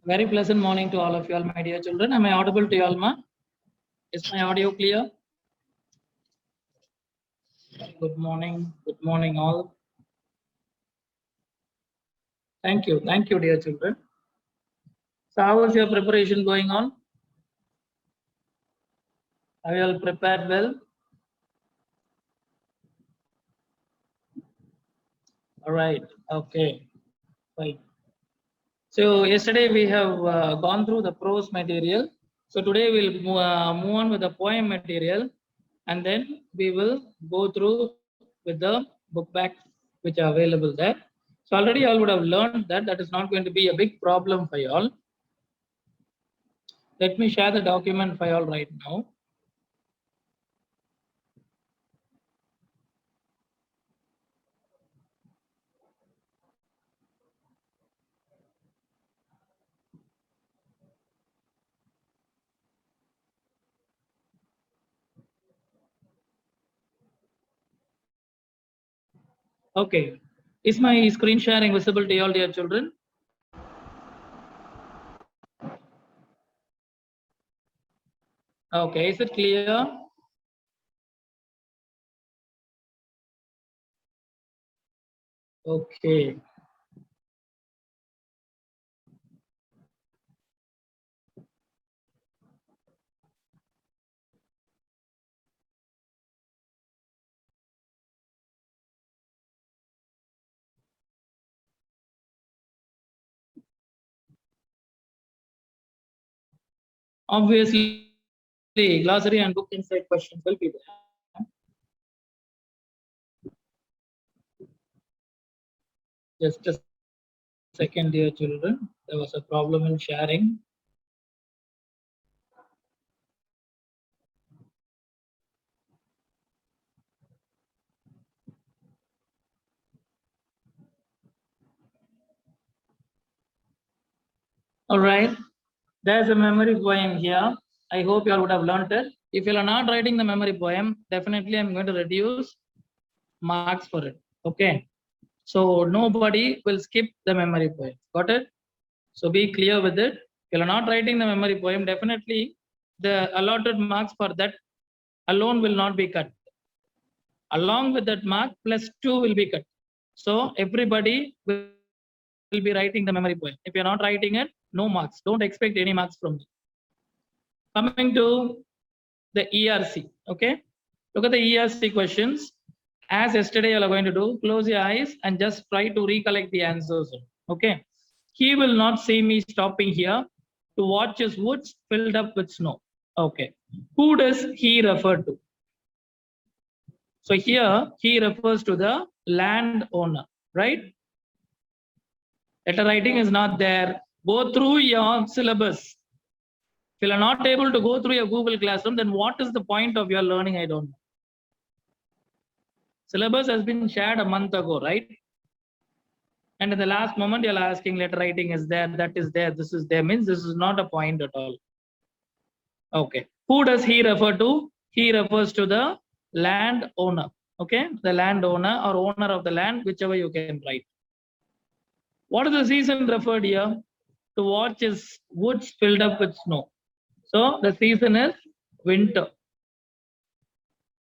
Very pleasant morning to all of you all, my dear children. Am I audible to you all, ma? Is my audio clear? Good morning all. Thank you, dear children. So how is your preparation going on? Are you all prepared well? All right, okay, fine. So yesterday we have gone through the prose material. So today we'll move on with the poem material, and then we will go through with the book back which are available there. So already you all would have learned that that is not going to be a big problem for you all. Let me share the document for you all right now. Okay, is my screen sharing visible to you all, dear children? Okay, is it clear? Okay. Obviously, glossary and book insight questions will be there. Just a second, dear children. There was a problem in sharing. All right, there's a memory poem here. I hope you all would have learned it. If you are not writing the memory poem, definitely I'm going to reduce marks for it. Okay, so nobody will skip the memory poem. Got it? So be clear with it. If you are not writing the memory poem, definitely the allotted marks for that alone will not be cut. Along with that mark, +2 will be cut. So everybody will be writing the memory poem. If you're not writing it, no marks. Don't expect any marks from me. Coming to the ERC, okay? Look at the ERC questions. As yesterday you are going to do, close your eyes and just try to recollect the answers, okay? He will not see me stopping here to watch his woods filled up with snow. Okay. Who does he refer to? So here he refers to the landowner, right? Letter writing is not there. Go through your syllabus. If you are not able to go through your Google Classroom, then what is the point of your learning? I don't know. Syllabus has been shared a month ago, right? And in the last moment, you're asking letter writing is there, that is there, this is there, means this is not a point at all. Okay. Who does he refer to? He refers to the landowner. Okay, the landowner or owner of the land, whichever you can write. What is the season referred here? To watch his woods filled up with snow. So the season is winter.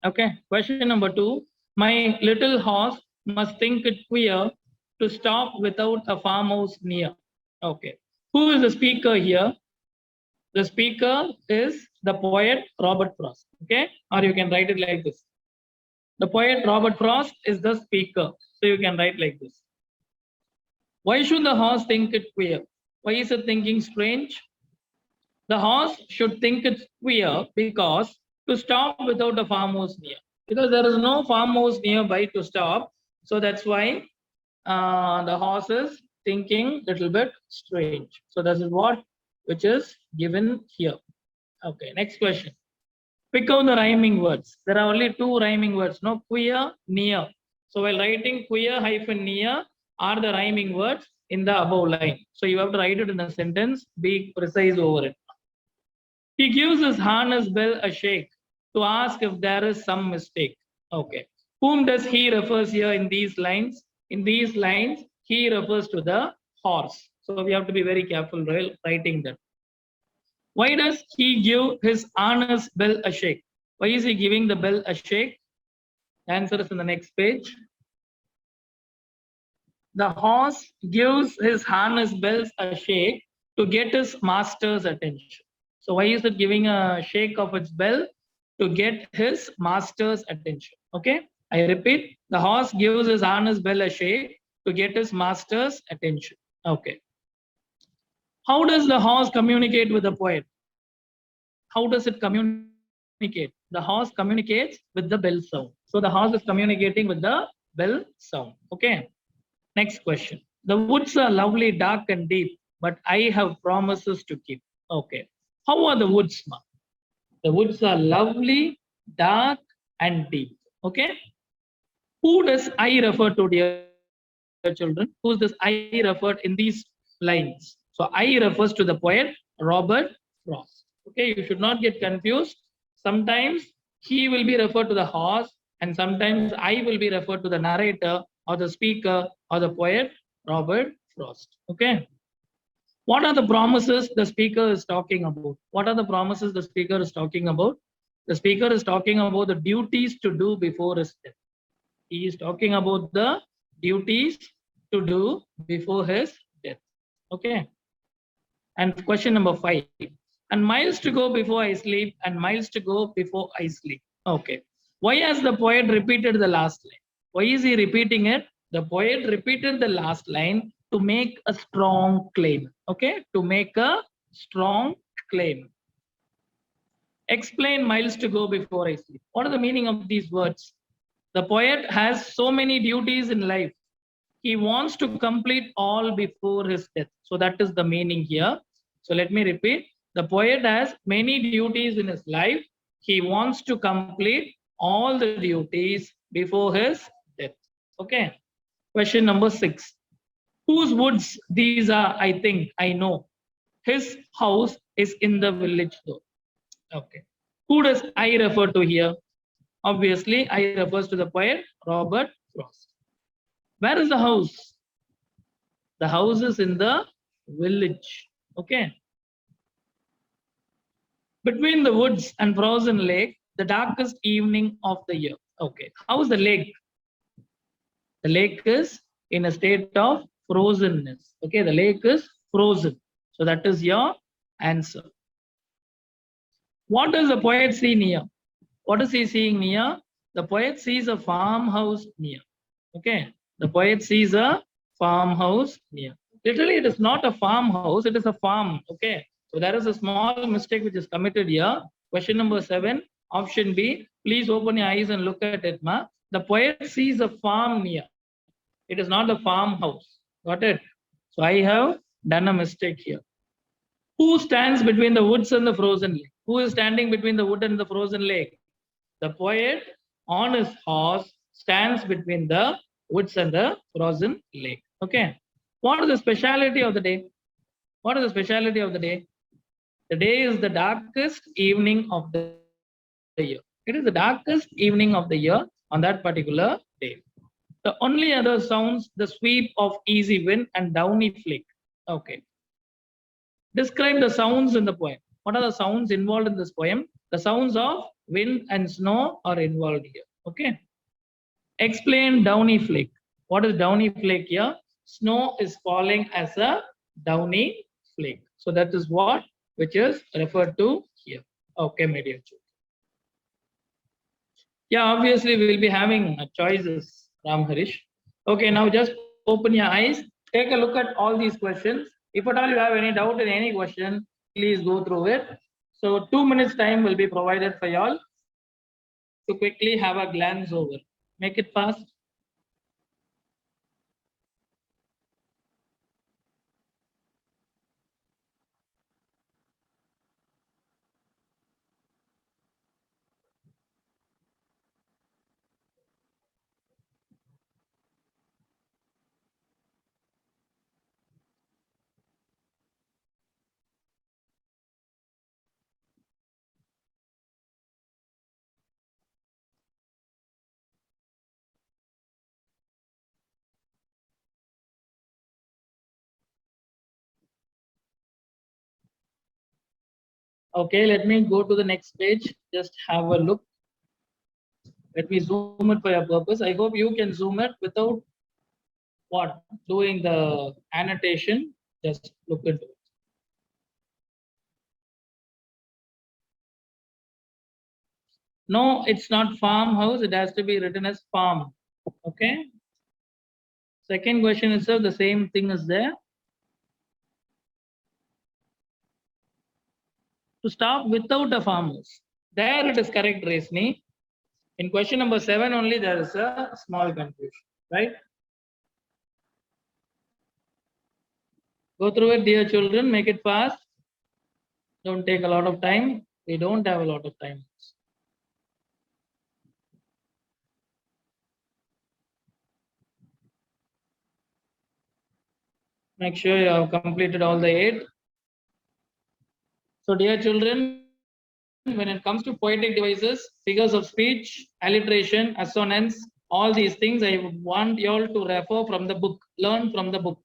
Okay, question number 2. My little horse must think it queer to stop without a farmhouse near. Okay, who is the speaker here? The speaker is the poet Robert Frost. Okay, or you can write it like this. The poet Robert Frost is the speaker. So you can write like this. Why should the horse think it queer? Why is it thinking strange? The horse should think it's queer because to stop without a farmhouse near. Because there is no farmhouse nearby to stop. So that's why the horse is thinking little bit strange. So this is what which is given here. Okay, next question. Pick out the rhyming words. There are only 2 rhyming words, no, queer, near. So while writing queer hyphen near are the rhyming words in the above line. So you have to write it in a sentence, be precise over it. He gives his harness bell a shake to ask if there is some mistake. Okay. Whom does he refers here in these lines? In these lines, he refers to the horse. So we have to be very careful while writing that. Why does he give his harness bell a shake? Why is he giving the bell a shake? The answer is in the next page. The horse gives his harness bells a shake to get his master's attention. So why is it giving a shake of its bell? To get his master's attention. Okay, I repeat, the horse gives his harness bell a shake to get his master's attention. Okay. How does the horse communicate with the poet? How does it communicate? The horse communicates with the bell sound. So the horse is communicating with the bell sound. Okay. Next question. The woods are lovely, dark, and deep, but I have promises to keep. Okay. How are the woods, ma? The woods are lovely, dark, and deep. Okay. Who does I refer to, dear children? Who is this I referred in these lines? So I refers to the poet Robert Frost. Okay, you should not get confused. Sometimes he will be referred to the horse, and sometimes I will be referred to the narrator or the speaker or the poet Robert Frost. Okay. What are the promises the speaker is talking about? What are the promises the speaker is talking about? The speaker is talking about the duties to do before his death. He is talking about the duties to do before his death. Okay. And question number 5. And miles to go before I sleep, and miles to go before I sleep. Okay. Why has the poet repeated the last line? Why is he repeating it? The poet repeated the last line to make a strong claim. Okay. To make a strong claim. Explain miles to go before I sleep. What are the meaning of these words? The poet has so many duties in life. He wants to complete all before his death. So that is the meaning here. So let me repeat. The poet has many duties in his life. He wants to complete all the duties before his death. Okay. Question number 6. Whose woods these are? I think I know. His house is in the village though. Okay. Who does I refer to here? Obviously, I refers to the poet Robert Frost. Where is the house? The house is in the village. Okay. Between the woods and frozen lake, the darkest evening of the year. Okay. How is the lake? The lake is in a state of frozenness. Okay. The lake is frozen. So that is your answer. What does the poet see near? What is he seeing near? The poet sees a farmhouse near. Okay. The poet sees a farmhouse near. Literally, it is not a farmhouse, it is a farm. Okay. So there is a small mistake which is committed here. Question number 7, option B. Please open your eyes and look at it, ma. The poet sees a farm near. It is not a farmhouse. Got it? So I have done a mistake here. Who stands between the woods and the frozen lake? Who is standing between the wood and the frozen lake? The poet on his horse stands between the woods and the frozen lake. Okay. What is the speciality of the day? What is the speciality of the day? The day is the darkest evening of the year. It is the darkest evening of the year on that particular day. The only other sounds the sweep of easy wind and downy flake. Okay. Describe the sounds in the poem. What are the sounds involved in this poem? The sounds of wind and snow are involved here. Okay. Explain downy flake. What is downy flake here? Snow is falling as a downy flake. So that is what which is referred to here. Okay, my dear children. Yeah, obviously we'll be having choices, Ram Harish. Okay, now just open your eyes. Take a look at all these questions. If at all you have any doubt in any question, please go through it. So 2 minutes time will be provided for y'all to quickly have a glance over. Make it fast. Okay, let me go to the next page. Just have a look. Let me zoom it for your purpose. I hope you can zoom it without what doing the annotation. Just look into it. No, it's not farmhouse. It has to be written as farm. Okay. Second question itself, the same thing is there. To stop without a farmhouse. There it is correct, Resni. In question number 7 only there is a small confusion, right? Go through it, dear children. Make it fast. Don't take a lot of time. We don't have a lot of time. Make sure you have completed all the 8. So, dear children, when it comes to poetic devices, figures of speech, alliteration, assonance, all these things, I want you all to refer from the book, learn from the book.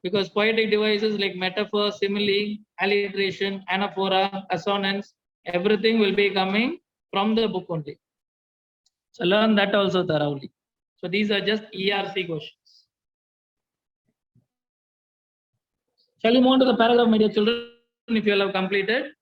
Because poetic devices like metaphor, simile, alliteration, anaphora, assonance, everything will be coming from the book only. So learn that also thoroughly. So these are just ERC questions. Shall we move on to the paragraph, my dear children, if you all have completed?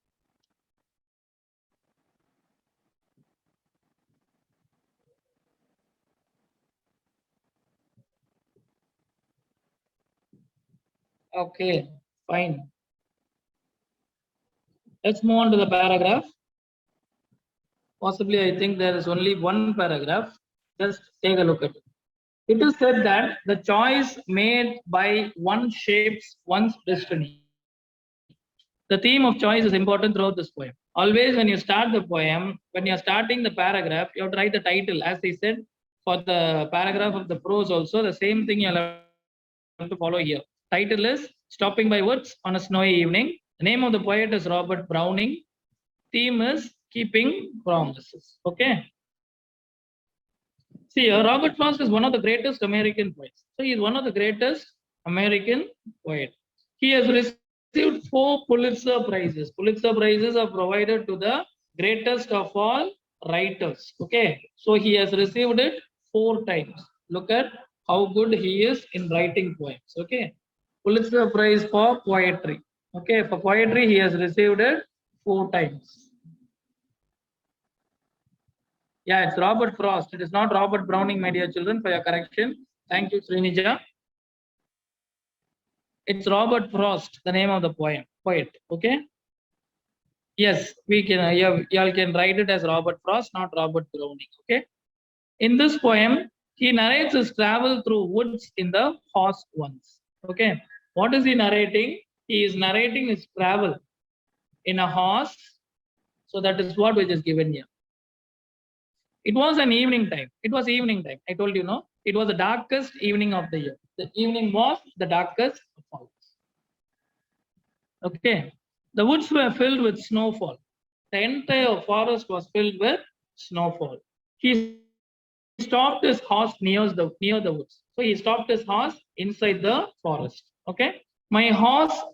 Okay, fine. Let's move on to the paragraph. Possibly, I think there is only one paragraph. Just take a look at it. It is said that the choice made by one shapes one's destiny. The theme of choice is important throughout this poem. Always, when you start the poem, when you're starting the paragraph, you have to write the title. As I said, for the paragraph of the prose, also, the same thing you'll have to follow here. Title is Stopping by Woods on a Snowy Evening. The name of the poet is Robert Browning. Theme is Keeping Promises. Okay. See, Robert Frost is one of the greatest American poets. So he is one of the greatest American poets. He has received 4 Pulitzer Prizes. Pulitzer Prizes are provided to the greatest of all writers. Okay, so he has received it 4 times. Look at how good he is in writing poems. Okay, Pulitzer Prize for poetry. Okay, for poetry he has received it 4 times. Yeah, it's Robert Frost. It is not Robert Browning, my dear children, for your correction. Thank you, Srinija. It's Robert Frost, the name of the poet. Okay. Yes, we can. Y'all can write it as Robert Frost, not Robert Browning. Okay. In this poem, he narrates his travel through woods in the horse once. Okay. What is he narrating? He is narrating his travel in a horse. So that is what which is given here. It was an evening time. It was evening time. I told you, no. It was the darkest evening of the year. The evening was the darkest of all. Okay. The woods were filled with snowfall. The entire forest was filled with snowfall. He stopped his horse near the woods. So he stopped his horse inside the forest. Okay. My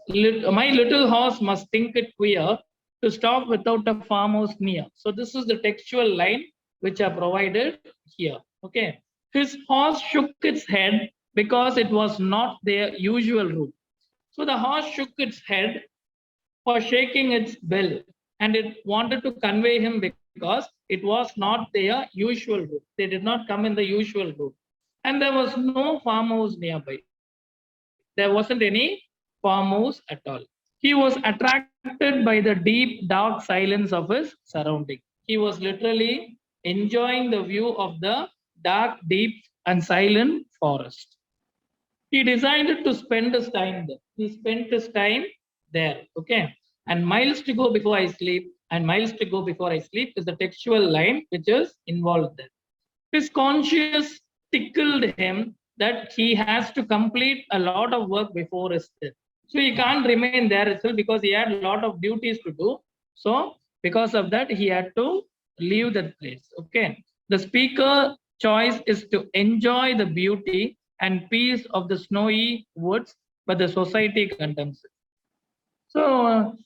little horse must think it queer to stop without a farmhouse near. So this is the textual line which are provided here. Okay. His horse shook its head because it was not their usual route. So the horse shook its head for shaking its bell, and it wanted to convey him because it was not their usual route. They did not come in the usual route. And there was no farmhouse nearby. There wasn't any farmhouse at all. He was attracted by the deep, dark silence of his surrounding. He was literally enjoying the view of the dark, deep, and silent forest. He decided to spend his time there. He spent his time there. Okay. And miles to go before I sleep, and miles to go before I sleep is the textual line which is involved there. His conscience tickled him that he has to complete a lot of work before his death. So he can't remain there itself because he had a lot of duties to do. So because of that, he had to leave that place. Okay. The speaker choice is to enjoy the beauty and peace of the snowy woods, but the society condemns it. So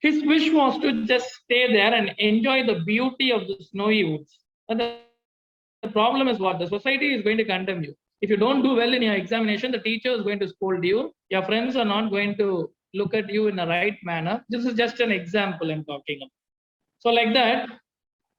His wish was to just stay there and enjoy the beauty of the snowy woods. But the problem is what? The society is going to condemn you. If you don't do well in your examination, the teacher is going to scold you. Your friends are not going to look at you in the right manner. This is just an example I'm talking about. So like that,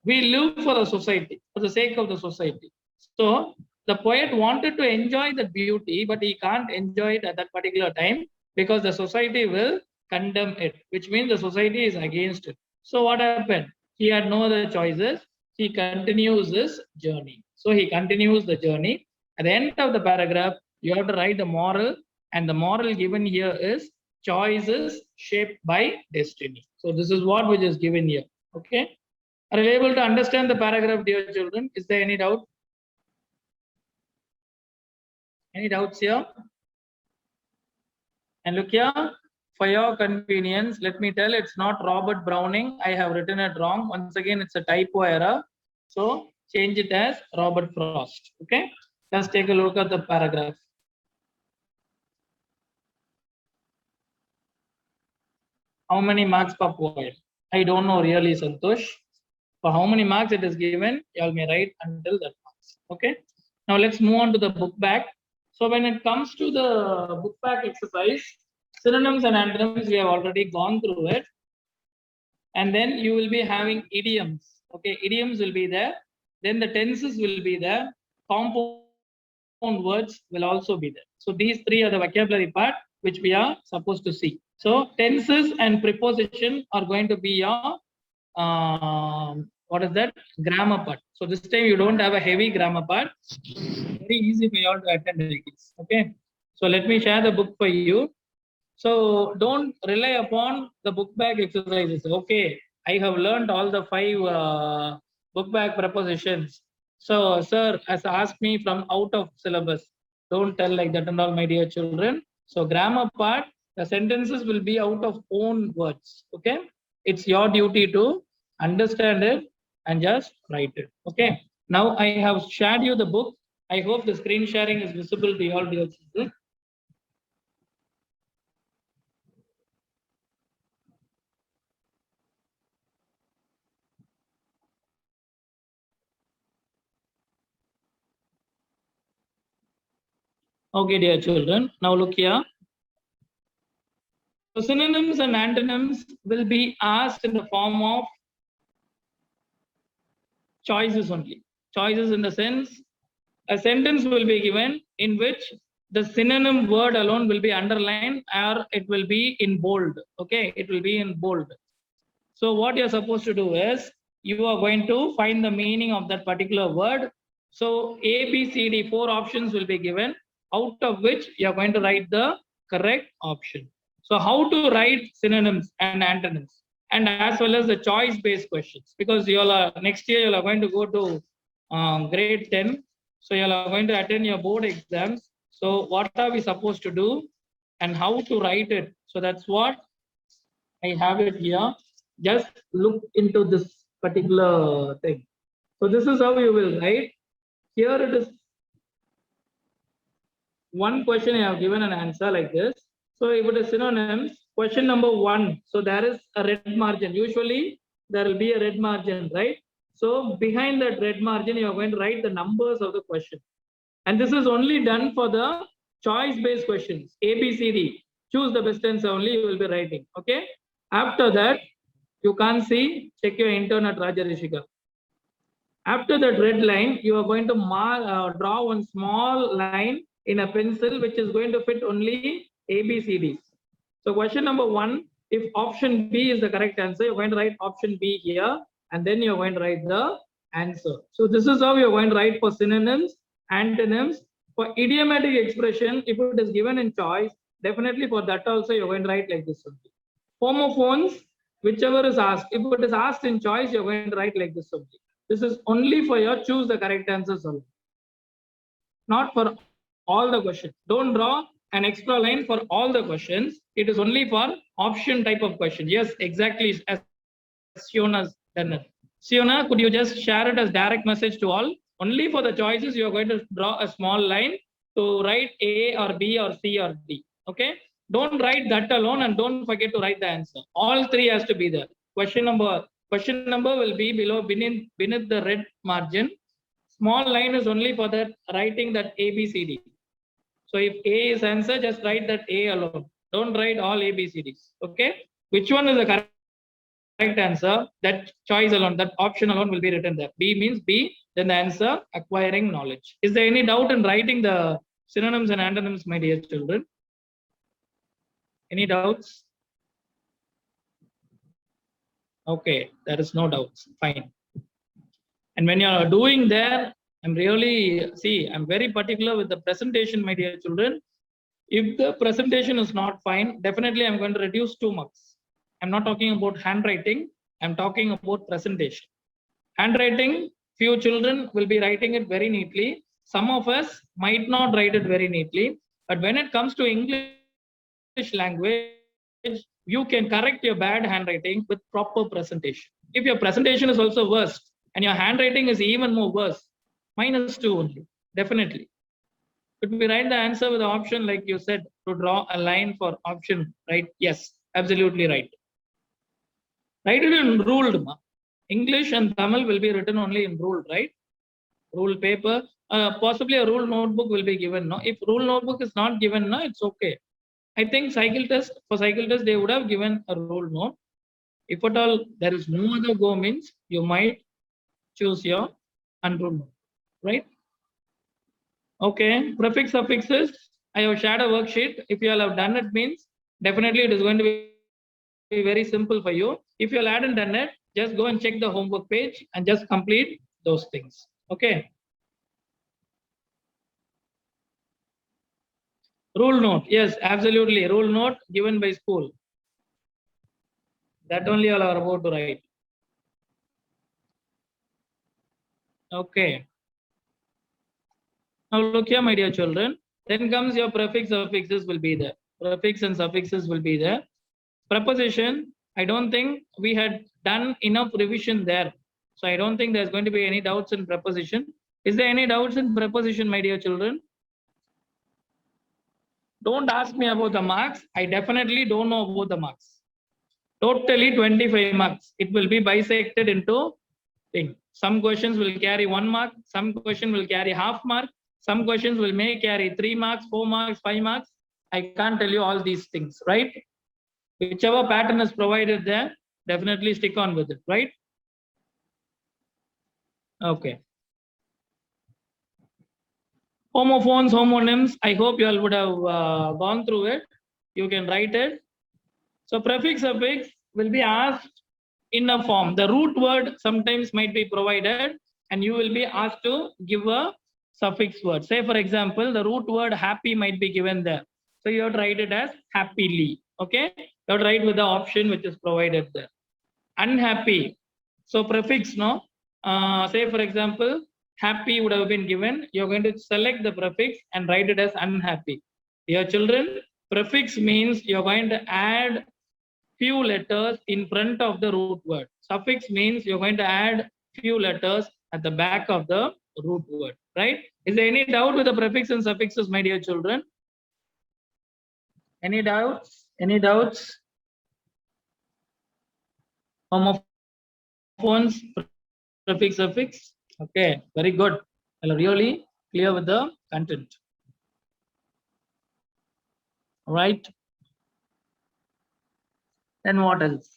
we live for the society, for the sake of the society. So the poet wanted to enjoy the beauty, but he can't enjoy it at that particular time because the society will condemn it, which means the society is against it. So what happened? He had no other choices. He continues his journey. So he continues the journey. At the end of the paragraph, you have to write the moral, and the moral given here is choices shaped by destiny. So this is what which is given here. Okay. Are you able to understand the paragraph, dear children? Is there any doubt? Any doubts here? And look here, for your convenience, let me tell it's not Robert Browning. I have written it wrong. Once again, it's a typo error. So change it as Robert Frost. Okay, let's take a look at the paragraph. How many marks per poem? I don't know really, Santosh. For how many marks it is given, you all may write until that marks. Okay. Now let's move on to the book back. So when it comes to the book back exercise, synonyms and antonyms, we have already gone through it. And then you will be having idioms. Okay, idioms will be there. Then the tenses will be there. Compound words will also be there. So these three are the vocabulary part which we are supposed to see. So tenses and preposition are going to be your what is that? Grammar part. So this time you don't have a heavy grammar part. Very easy for you all to attend this. Okay. So let me share the book for you. So don't rely upon the book bag exercises. Okay. I have learned all the 5 book bag prepositions. So sir has asked me from out of syllabus. Don't tell like that and all, my dear children. So grammar part, the sentences will be out of own words. Okay. It's your duty to understand it and just write it. Okay. Now I have shared you the book. I hope the screen sharing is visible to all dear children. Okay, dear children. Now look here. So synonyms and antonyms will be asked in the form of choices only. Choices in the sense, a sentence will be given in which the synonym word alone will be underlined or it will be in bold. Okay, it will be in bold. So what you're supposed to do is you are going to find the meaning of that particular word. So A, B, C, D, 4 options will be given, out of which you're going to write the correct option. So how to write synonyms and antonyms, and as well as the choice based questions, because you all are next year you are going to go to grade 10. So you all are going to attend your board exams. So what are we supposed to do and how to write it? So that's what I have it here. Just look into this particular thing. So this is how you will write. Here it is. One question I have given an answer like this. So if it is synonyms, question number 1. So there is a red margin. Usually there will be a red margin, right? So behind that red margin, you are going to write the numbers of the question. And this is only done for the choice-based questions. A, B, C, D. Choose the best answer only you will be writing. Okay. After that, you can't see, check your intern at Raja Rishika. After that red line, you are going to draw one small line in a pencil, which is going to fit only A, B, C, D. So question number 1, if option B is the correct answer, you're going to write option B here, and then you're going to write the answer. So this is how you're going to write for synonyms, antonyms. For idiomatic expression, if it is given in choice, definitely for that also you're going to write like this only. Homophones, whichever is asked, if it is asked in choice, you're going to write like this only. This is only for your choose the correct answers only, not for all the questions. Don't draw an extra line for all the questions. It is only for option type of question. Yes, exactly as Siona's done it. Siona, could you just share it as direct message to all? Only for the choices, you are going to draw a small line to write A or B or C or D. Okay. Don't write that alone and don't forget to write the answer. All three has to be there. Question number will be beneath the red margin. Small line is only for that writing that A, B, C, D. So if A is answer, just write that A alone. Don't write all A, B, C, Ds. Okay. Which one is the correct answer? That choice alone, that option alone will be written there. B means B, then the answer acquiring knowledge. Is there any doubt in writing the synonyms and antonyms, my dear children? Any doubts? Okay, there is no doubts. Fine. And when you are doing there, I'm very particular with the presentation, my dear children. If the presentation is not fine, definitely I'm going to reduce 2 marks. I'm not talking about handwriting. I'm talking about presentation. Handwriting, few children will be writing it very neatly. Some of us might not write it very neatly. But when it comes to English language, you can correct your bad handwriting with proper presentation. If your presentation is also worse and your handwriting is even more worse, -2 only, definitely. Could we write the answer with the option like you said to draw a line for option, right? Yes, absolutely right. Write it in ruled. English and Tamil will be written only in ruled, right? Rule paper, possibly a rule notebook will be given. No, if rule notebook is not given, no, it's okay. I think cycle test they would have given a rule note. If at all there is no other go means you might choose your unruled note, right? Okay, prefix suffixes. I have shared a worksheet. If you all have done it means definitely it is going to be very simple for you. If you all hadn't done it, just go and check the homework page and just complete those things. Okay. Rule note. Yes, absolutely. Rule note given by school. That only all are about to write. Okay. Now look here, my dear children. Then comes your prefix suffixes will be there. Prefix and suffixes will be there. Preposition, I don't think we had done enough revision there. So I don't think there's going to be any doubts in preposition. Is there any doubts in preposition, my dear children? Don't ask me about the marks. I definitely don't know about the marks. Totally 25 marks. It will be bisected into things. Some questions will carry 1 mark. Some question will carry half mark. Some questions may carry 3 marks, 4 marks, 5 marks. I can't tell you all these things, right? Whichever pattern is provided there, definitely stick on with it, right? Okay. Homophones, homonyms, I hope you all would have gone through it. You can write it. So prefix, suffix will be asked in a form. The root word sometimes might be provided and you will be asked to give a suffix word. Say for example, the root word happy might be given there. So you have to write it as happily. Okay. You have to write with the option which is provided there. Unhappy. So prefix, no. Say for example, happy would have been given. You're going to select the prefix and write it as unhappy. Dear children, prefix means you're going to add few letters in front of the root word. Suffix means you're going to add few letters at the back of the root word, right? Is there any doubt with the prefix and suffixes, my dear children? Any doubts? Any doubts? Homophones, prefix, suffix. Okay, very good. Well, really clear with the content. All right. Then what else?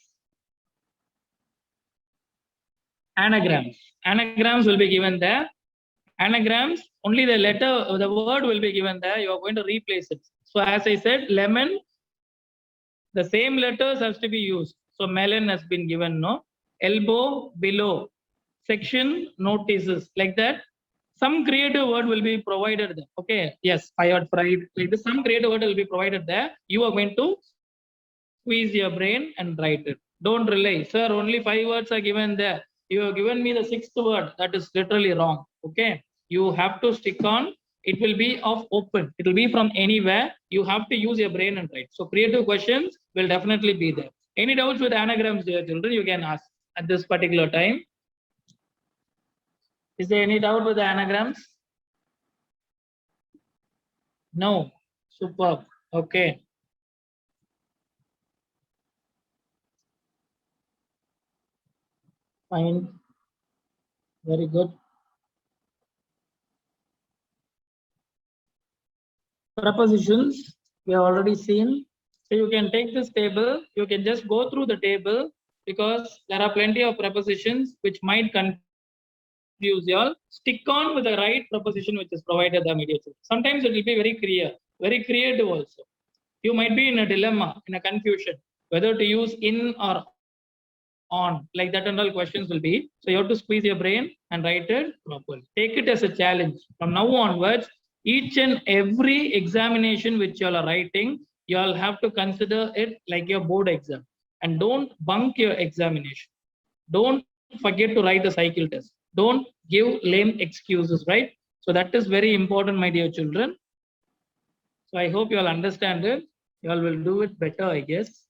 Anagrams. Anagrams will be given there. Anagrams, only the letter, the word will be given there. You are going to replace it. So as I said, lemon, the same letters has to be used. So melon has been given, no? Elbow, below. Section, notices, like that. Some creative word will be provided there. Okay, yes, I had tried. Like this, some creative word will be provided there. You are going to squeeze your brain and write it. Don't rely. Sir, only 5 words are given there. You have given me the 6th word. That is literally wrong. Okay. You have to stick on. It will be of open. It will be from anywhere. You have to use your brain and write. So creative questions will definitely be there. Any doubts with anagrams, dear children, you can ask at this particular time. Is there any doubt with the anagrams? No. Superb. Okay. Fine. Very good. Prepositions, we have already seen. So you can take this table, you can just go through the table because there are plenty of prepositions which might confuse you all. Stick on with the right preposition which is provided the media. Sometimes it will be very clear, very creative also. You might be in a dilemma, in a confusion, whether to use in or on, like that and all questions will be. So you have to squeeze your brain and write it properly. Take it as a challenge. From now onwards, each and every examination which you all are writing, you all have to consider it like your board exam. And don't bunk your examination. Don't forget to write the cycle test. Don't give lame excuses, right? So that is very important, my dear children. So I hope you all understand it. You all will do it better, I guess.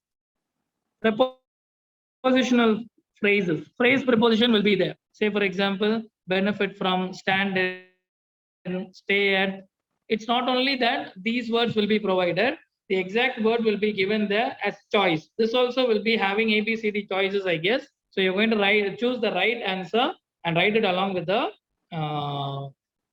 Prepositional phrases. Phrase preposition will be there. Say, for example, benefit from, stand in, stay at. It's not only that these words will be provided, the exact word will be given there as choice. This also will be having ABCD choices, I guess. So you're going to choose the right answer and write it along with the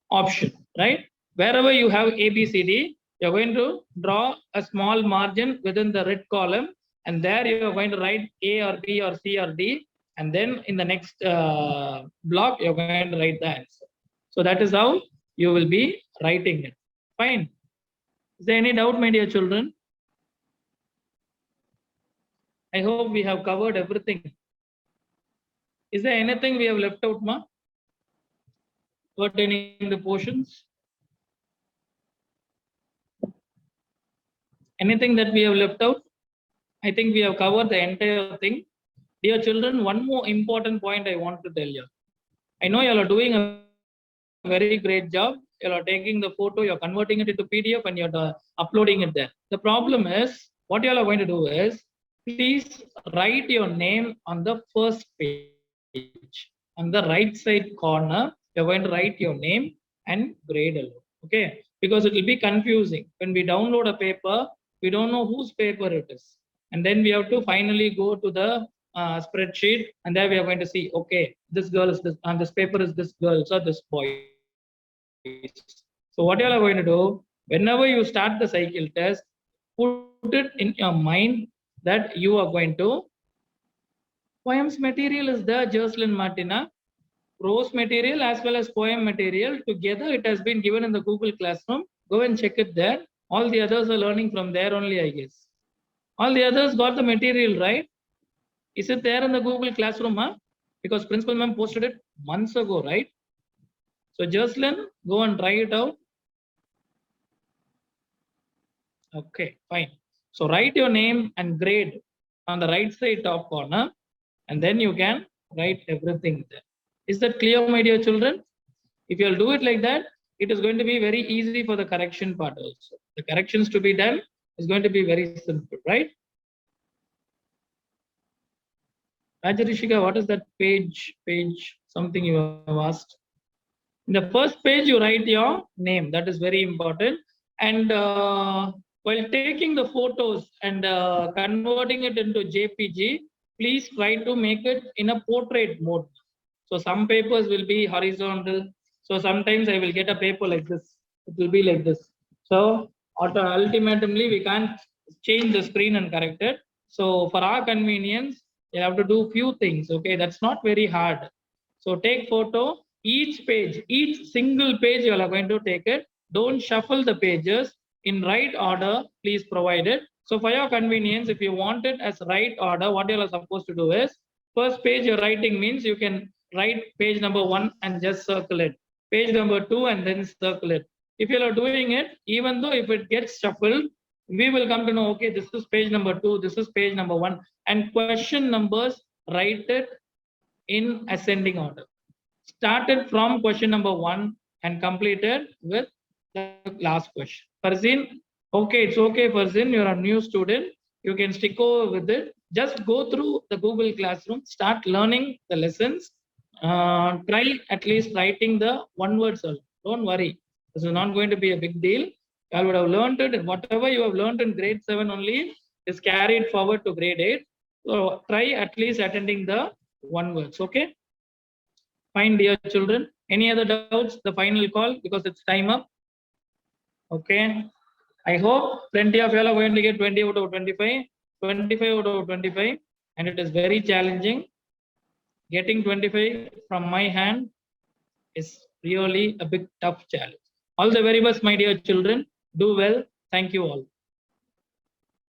option, right? Wherever you have ABCD, you're going to draw a small margin within the red column, and there you're going to write A or B or C or D, and then in the next block, you're going to write the answer. So that is how you will be writing it. Fine. Is there any doubt, my dear children? I hope we have covered everything. Is there anything we have left out, ma? Pertaining the portions? Anything that we have left out? I think we have covered the entire thing. Dear children, one more important point I want to tell you. I know you all are doing a very great job. You all are taking the photo, you're converting it into PDF, and you're uploading it there. The problem is, what you all are going to do is, please write your name on the first page. On the right side corner, you're going to write your name and grade alone. Okay? Because it will be confusing. When we download a paper, we don't know whose paper it is. And then we have to finally go to the spreadsheet, and there we are going to see, okay, this girl is this, and this paper is this girl's or this boy's. So what you all are going to do, whenever you start the cycle test, put it in your mind that you are going to. Poems material is there, Jocelyn Martina. Prose material as well as poem material together, it has been given in the Google Classroom. Go and check it there. All the others are learning from there only, I guess. All the others got the material, right? Is it there in the Google Classroom, huh? Because Principal Ma'am posted it months ago, right? So Jocelyn, go and try it out. Okay, fine. So write your name and grade on the right side top corner, and then you can write everything there. Is that clear, my dear children? If you'll do it like that, it is going to be very easy for the correction part also. The corrections to be done is going to be very simple, right? Rajarishika, what is that page something you have asked? In the first page, you write your name. That is very important. And while taking the photos and converting it into JPG, please try to make it in a portrait mode. So some papers will be horizontal. So sometimes I will get a paper like this. It will be like this. So ultimately, we can't change the screen and correct it. So for our convenience, you have to do few things. Okay, that's not very hard. So take photo, each page, each single page you are going to take it. Don't shuffle the pages in right order. Please provide it. So for your convenience, if you want it as right order, what you are supposed to do is, first page you're writing means you can write page number 1 and just circle it. Page number 2 and then circle it. If you are doing it, even though if it gets shuffled, we will come to know, okay, this is page number 2, this is page number 1, and question numbers, write it in ascending order. Started from question number 1 and completed with the last question. Farzin, okay, it's okay, Farzin, you're a new student. You can stick over with it. Just go through the Google Classroom, start learning the lessons. Try at least writing the one word solve. Don't worry. This is not going to be a big deal. You would have learned it, and whatever you have learned in grade 7 only is carried forward to grade 8. So try at least attending the one words. Okay. Fine, dear children. Any other doubts? The final call because it's time up. Okay. I hope plenty of you all are going to get 20 out of 25, 25 out of 25, and it is very challenging. Getting 25 from my hand is really a big tough challenge. All the very best, my dear children. Do well. Thank you all.